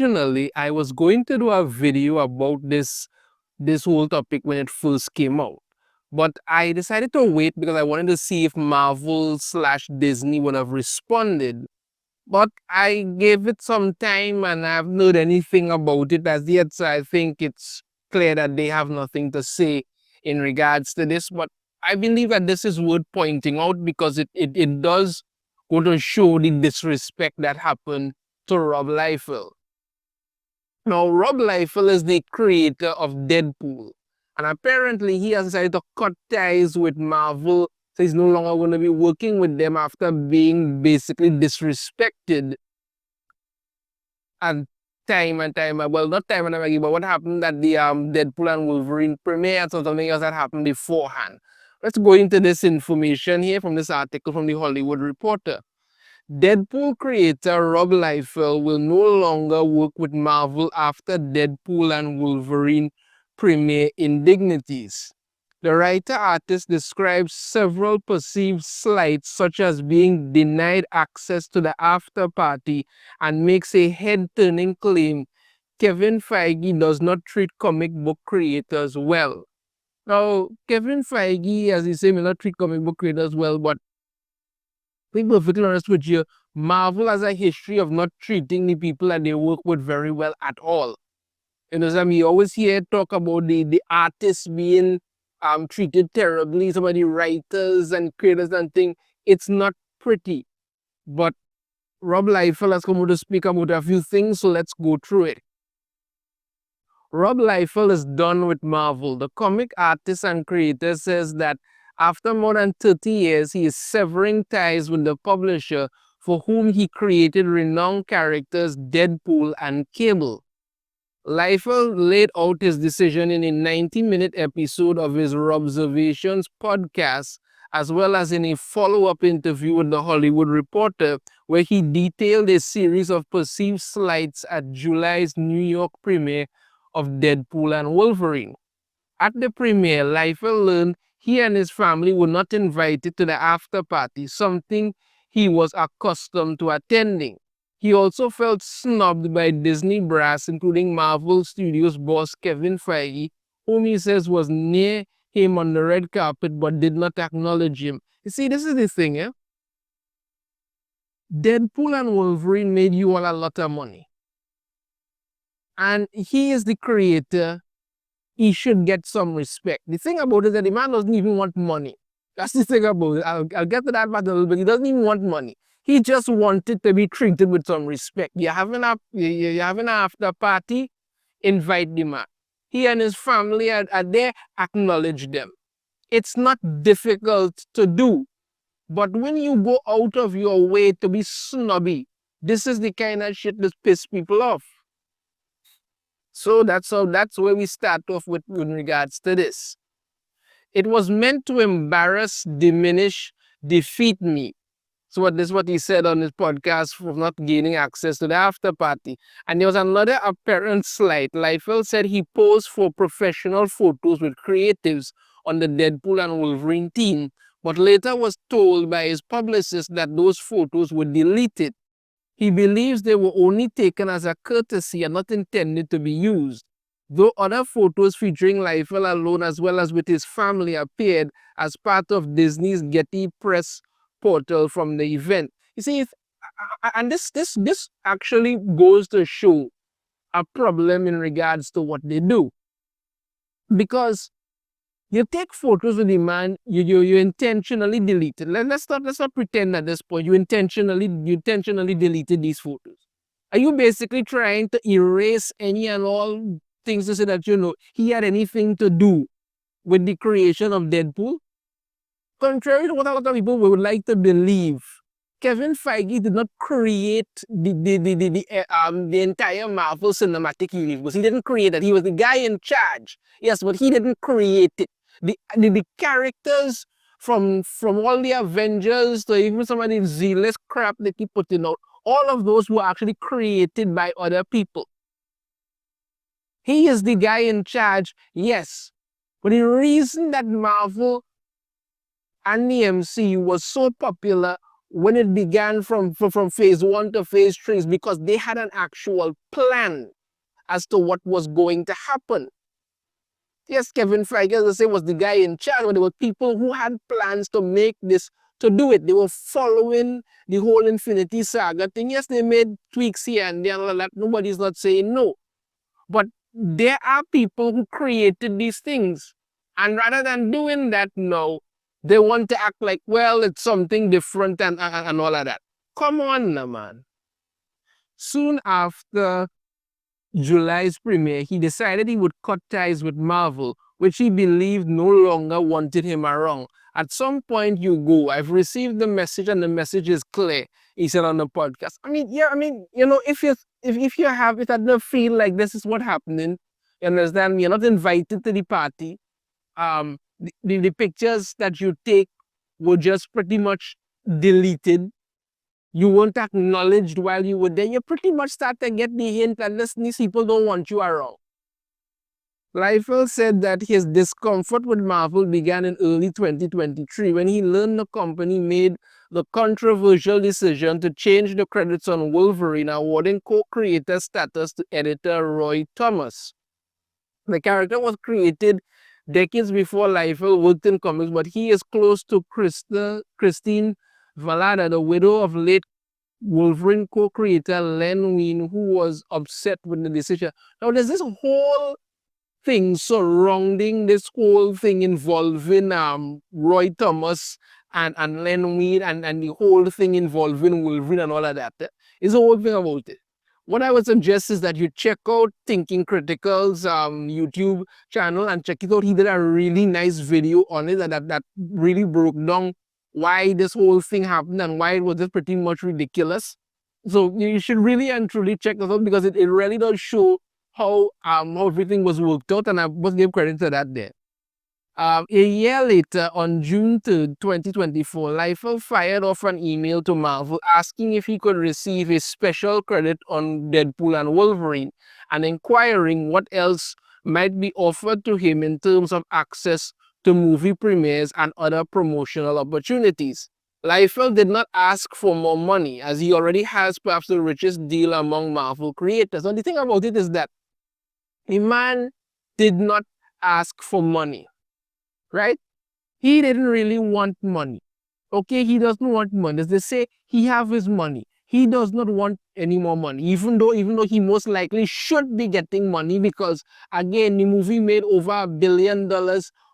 originally I was going to do a video about this whole topic when it first came out. But I decided to wait because I wanted to see if Marvel slash Disney would have responded. But I gave it some time and I haven't heard anything about it as yet. So I think it's clear that they have nothing to say in regards to this. But I believe that this is worth pointing out because it does go to show the disrespect that happened to Rob Liefeld. Now, Rob Liefeld is the creator of Deadpool. And apparently he has decided to cut ties with Marvel. So he's no longer going to be working with them after being basically disrespected and time and time. Well, not time and time again, but what happened at the Deadpool and Wolverine premiere and something else that happened beforehand. Let's go into this information here from this article from the Hollywood Reporter. Deadpool creator Rob Liefeld will no longer work with Marvel after Deadpool and Wolverine premiere indignities. The writer-artist describes several perceived slights such as being denied access to the after party and makes a head-turning claim Kevin Feige does not treat comic book creators well. Now, Kevin Feige, as he said, may not treat comic book creators well, but to be perfectly honest with you, Marvel has a history of not treating the people that they work with very well at all. You know, so you always hear talk about the artists being treated terribly, some of the writers and creators and things. It's not pretty. But Rob Liefeld has come out to speak about a few things, so let's go through it. Rob Liefeld is done with Marvel. The comic artist and creator says that after more than 30 years, he is severing ties with the publisher for whom he created renowned characters Deadpool and Cable. Liefeld laid out his decision in a 90-minute episode of his Robservations podcast, as well as in a follow-up interview with The Hollywood Reporter, where he detailed a series of perceived slights at July's New York premiere of Deadpool and Wolverine. At the premiere, Liefeld learned he and his family were not invited to the after party, something he was accustomed to attending. He also felt snubbed by Disney brass, including Marvel Studios boss Kevin Feige, whom he says was near him on the red carpet but did not acknowledge him. You see, this is the thing, eh? Deadpool and Wolverine made you all a lot of money. And he is the creator. He should get some respect. The thing about it is that the man doesn't even want money. That's the thing about it. I'll get to that part a little bit. He doesn't even want money. He just wanted to be treated with some respect. You're having an after party, invite the man. He and his family are there, acknowledge them. It's not difficult to do. But when you go out of your way to be snobby, this is the kind of shit that pisses people off. So that's where we start off with in regards to this. It was meant to embarrass, diminish, defeat me. So this is what he said on his podcast for not gaining access to the after party. And there was another apparent slight. Liefeld said he posed for professional photos with creatives on the Deadpool and Wolverine team, but later was told by his publicist that those photos were deleted. He believes they were only taken as a courtesy and not intended to be used. Though other photos featuring Liefeld alone as well as with his family appeared as part of Disney's Getty Press portal from the event. You see, and this actually goes to show a problem in regards to what they do. Because you take photos with the man, you intentionally delete it. Let's not pretend at this point you intentionally deleted these photos. Are you basically trying to erase any and all things to say that he had anything to do with the creation of Deadpool? Contrary to what a lot of people would like to believe, Kevin Feige did not create the entire Marvel Cinematic Universe. He didn't create that. He was the guy in charge. Yes, but he didn't create it. The characters from all the Avengers to even some of the zealous crap they keep putting out, all of those were actually created by other people. He is the guy in charge, yes. But the reason that Marvel and the MCU was so popular when it began from phase 1 to phase 3 is because they had an actual plan as to what was going to happen. Yes, Kevin Feige, as I say, was the guy in charge, but there were people who had plans to make this, to do it. They were following the whole Infinity Saga thing. Yes, they made tweaks here and there and all that. Nobody's not saying no. But there are people who created these things. And rather than doing that now, they want to act like, well, it's something different and all of that. Come on now, man. Soon after July's premiere, he decided he would cut ties with Marvel, which he believed no longer wanted him around. At some point, you go, I've received the message and the message is clear, he said on the podcast. I mean, yeah, I mean, you know, if you have it and feel like this is what happening, you understand, you're not invited to the party. The pictures that you take were just pretty much deleted. You weren't acknowledged while you were there. You pretty much start to get the hint that these people don't want you around. Liefeld said that his discomfort with Marvel began in early 2023 when he learned the company made the controversial decision to change the credits on Wolverine, awarding co-creator status to editor Roy Thomas. The character was created decades before Liefeld worked in comics, but he is close to Christine Valada, the widow of late Wolverine co-creator Len Wein, who was upset with the decision. Now, there's this whole thing surrounding this whole thing involving Roy Thomas and Len Wein and the whole thing involving Wolverine and all of that. It's the whole thing about it. What I would suggest is that you check out Thinking Critical's YouTube channel and check it out. He did a really nice video on it that really broke down why this whole thing happened and why it was just pretty much ridiculous. So you should really and truly check this out because it really does show how everything was worked out, and I must give credit to that there. A year later, on June 3rd, 2024, Liefeld fired off an email to Marvel asking if he could receive a special credit on Deadpool and Wolverine and inquiring what else might be offered to him in terms of access to movie premieres and other promotional opportunities. Liefeld did not ask for more money, as he already has perhaps the richest deal among Marvel creators. And the thing about it is that the man did not ask for money, right? He didn't really want money. Okay, he doesn't want money. As they say, he have his money. He does not want any more money, even though he most likely should be getting money because, again, the movie made over $1 billion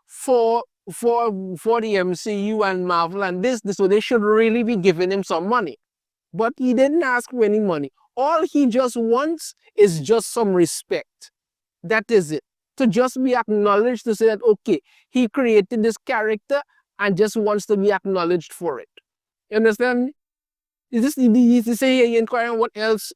for the MCU and Marvel and this, so they should really be giving him some money. But he didn't ask for any money. All he just wants is just some respect. That is it. To just be acknowledged, to say that, okay, he created this character and just wants to be acknowledged for it. You understand? Is to say inquiring what else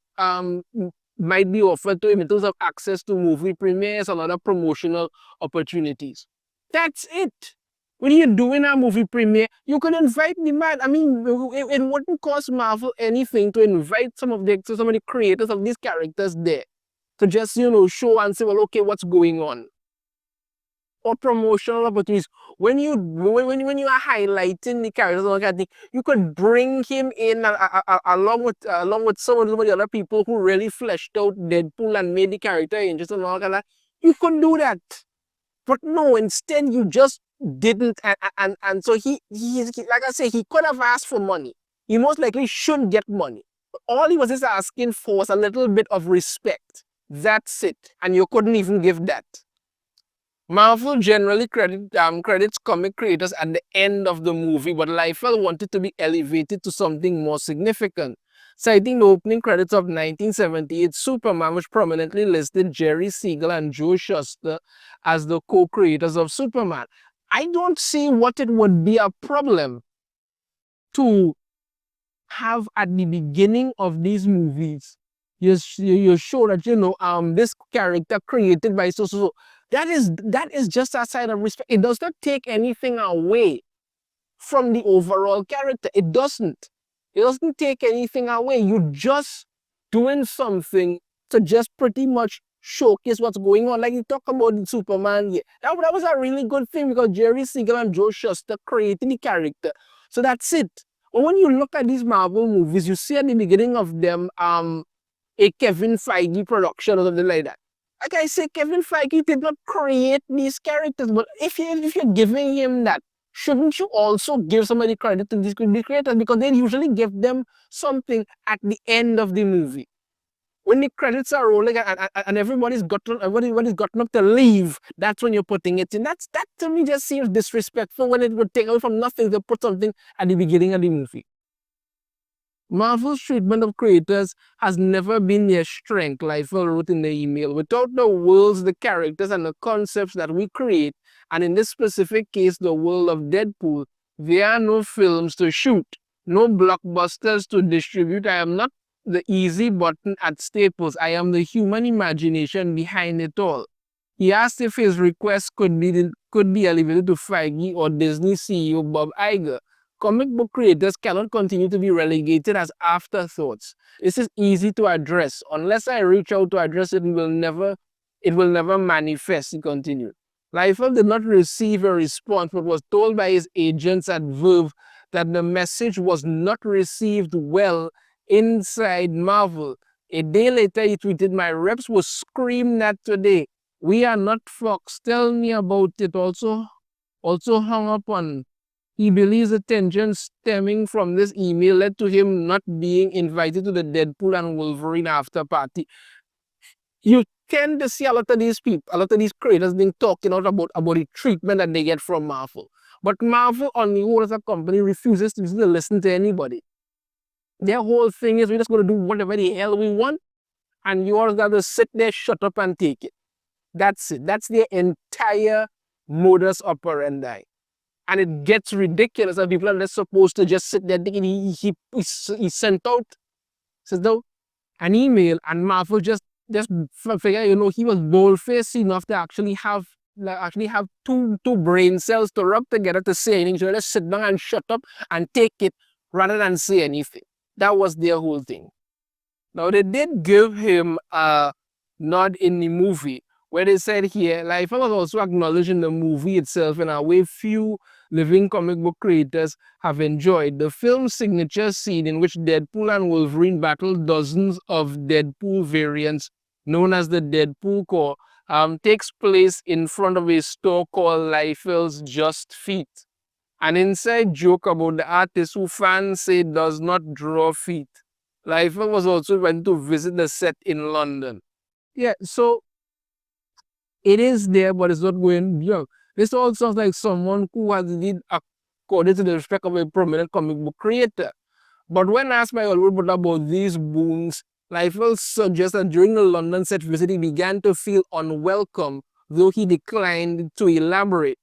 might be offered to him in terms of access to movie premieres and other promotional opportunities. That's it. When you're doing a movie premiere, you could invite the man. I mean, it wouldn't cost Marvel anything to invite some of the creators of these characters there to just, show and say, well, okay, what's going on? Or promotional opportunities. When you are highlighting the characters, you could bring him in along with some of the other people who really fleshed out Deadpool and made the character interesting and all that. You could do that. But no, instead you just didn't, and so he like I say, he could have asked for money. He most likely should get money. But all he was just asking for was a little bit of respect. That's it. And you couldn't even give that. Marvel generally credits comic creators at the end of the movie, but Liefeld wanted to be elevated to something more significant. Citing the opening credits of 1978 Superman, which prominently listed Jerry Siegel and Joe Shuster as the co-creators of Superman. I don't see what it would be a problem to have at the beginning of these movies. You show that, this character created by so. That is just a sign of respect. It does not take anything away from the overall character. It doesn't. It doesn't take anything away. You're just doing something to just pretty much showcase what's going on. Like you talk about the Superman here. That was a really good thing because Jerry Siegel and Joe Shuster created the character. So that's it. But when you look at these Marvel movies, you see at the beginning of them a Kevin Feige production or something like that. Like I say, Kevin Feige did not create these characters, but if you're giving him that, shouldn't you also give somebody credit to these creators? Because they usually give them something at the end of the movie. When the credits are rolling and everybody's gotten up to leave, that's when you're putting it in. That to me just seems disrespectful when it would take away from nothing to put something at the beginning of the movie. Marvel's treatment of creators has never been their strength, Liefeld wrote in the email. Without the worlds, the characters, and the concepts that we create, and in this specific case, the world of Deadpool, there are no films to shoot, no blockbusters to distribute. I am not the easy button at Staples. I am the human imagination behind it all. He asked if his request could be elevated to Feige or Disney CEO Bob Iger. Comic book creators cannot continue to be relegated as afterthoughts. This is easy to address. Unless I reach out to address it, it will never manifest, he continued. Liefeld did not receive a response, but was told by his agents at Verve that the message was not received well inside Marvel. A day later, he tweeted, "My reps were screamed at today. We are not Fox. Tell me about it." Also hung up on. He believes the tension stemming from this email led to him not being invited to the Deadpool and Wolverine after party. You tend to see a lot of these people, a lot of these creators being talking out about the treatment that they get from Marvel. But Marvel on the whole as a company refuses to listen to anybody. Their whole thing is we're just going to do whatever the hell we want, and you all got to sit there, shut up, and take it. That's it. That's their entire modus operandi. And it gets ridiculous that people are not supposed to just sit there thinking he sent out, says though, an email, and Marvel just figure, he was bold-faced enough to actually have two brain cells to rub together to say anything. So let's sit down and shut up and take it rather than say anything. That was their whole thing. Now, they did give him a nod in the movie where they said here, Liefeld was also acknowledged in the movie itself in a way few living comic book creators have enjoyed. The film's signature scene in which Deadpool and Wolverine battle dozens of Deadpool variants known as the Deadpool Corps takes place in front of a store called Liefeld's Just Feet. An inside joke about the artist who fans say does not draw feet. Liefeld was also went to visit the set in London. Yeah, so it is there, but it's not going, this all sounds like someone who has indeed according to the respect of a prominent comic book creator. But when asked by Hollywood about these boons, Liefeld suggests that during the London set visit, he began to feel unwelcome, though he declined to elaborate.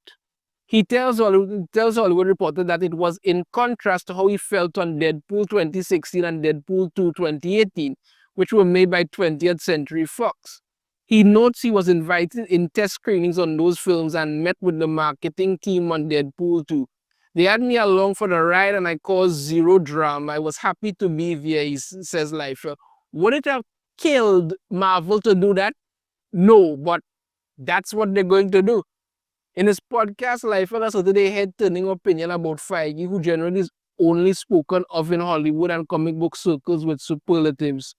He tells Hollywood Reporter that it was in contrast to how he felt on Deadpool 2016 and Deadpool 2 2018, which were made by 20th Century Fox. He notes he was invited in test screenings on those films and met with the marketing team on Deadpool 2. They had me along for the ride and I caused zero drama. I was happy to be there, he says Liefeld. Would it have killed Marvel to do that? No, but that's what they're going to do. In his podcast, Liefeld has a head-turning opinion about Feige, who generally is only spoken of in Hollywood and comic book circles with superlatives.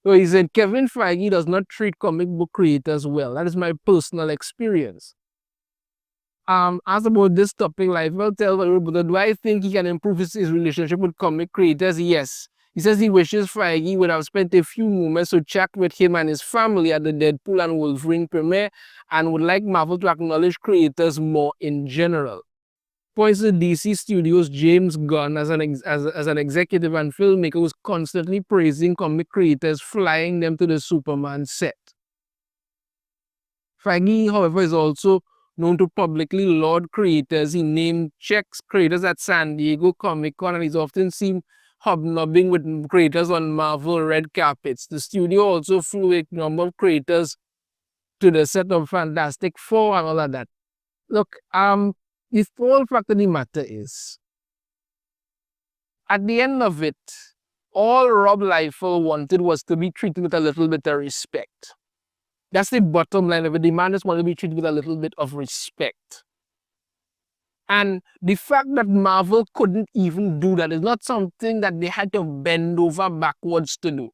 So he said, Kevin Feige does not treat comic book creators well. That is my personal experience. As about this topic, Liefeld tells everybody, do I think he can improve his relationship with comic creators? Yes. He says he wishes Feige would have spent a few moments to chat with him and his family at the Deadpool and Wolverine premiere and would like Marvel to acknowledge creators more in general. Points to DC Studios' James Gunn as an executive and filmmaker who's constantly praising comic creators, flying them to the Superman set. Feige, however, is also known to publicly laud creators. He named checks creators at San Diego Comic-Con and he's often seen hobnobbing with creators on Marvel red carpets. The studio also flew a number of creators to the set of Fantastic Four and all of that. Look, the whole fact of the matter is, at the end of it, all Rob Liefeld wanted was to be treated with a little bit of respect. That's the bottom line of it. The man just wanted to be treated with a little bit of respect. And the fact that Marvel couldn't even do that is not something that they had to bend over backwards to do.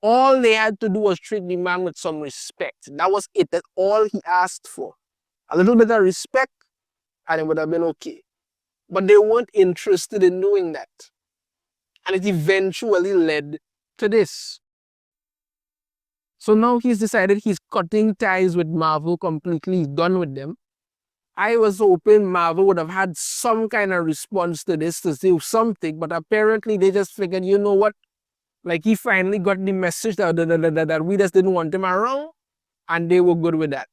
All they had to do was treat the man with some respect. That was it. That's all he asked for. A little bit of respect, and it would have been okay. But they weren't interested in doing that. And it eventually led to this. So now he's decided he's cutting ties with Marvel completely. He's done with them. I was hoping Marvel would have had some kind of response to this to do something, but apparently they just figured, you know what? Like he finally got the message that we just didn't want him around, and they were good with that.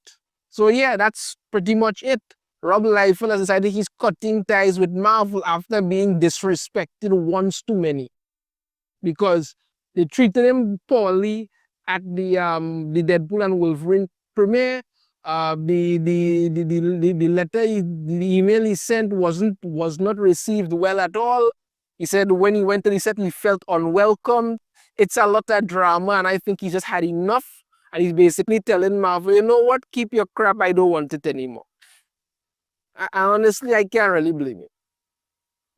So yeah, that's pretty much it. Rob Liefeld has decided he's cutting ties with Marvel after being disrespected once too many, because they treated him poorly at the Deadpool and Wolverine premiere. The letter, the email he sent was not received well at all. He said when he went to the set, he felt unwelcome. It's a lot of drama, and I think he just had enough. And he's basically telling Marvel, you know what, keep your crap, I don't want it anymore. Honestly, I can't really blame you.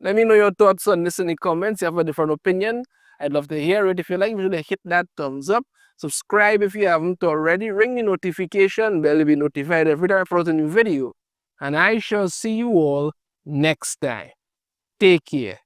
Let me know your thoughts on this in the comments. If you have a different opinion, I'd love to hear it. If you like, be sure to hit that thumbs up. Subscribe if you haven't already. Ring the notification bell to be notified every time I upload a new video. And I shall see you all next time. Take care.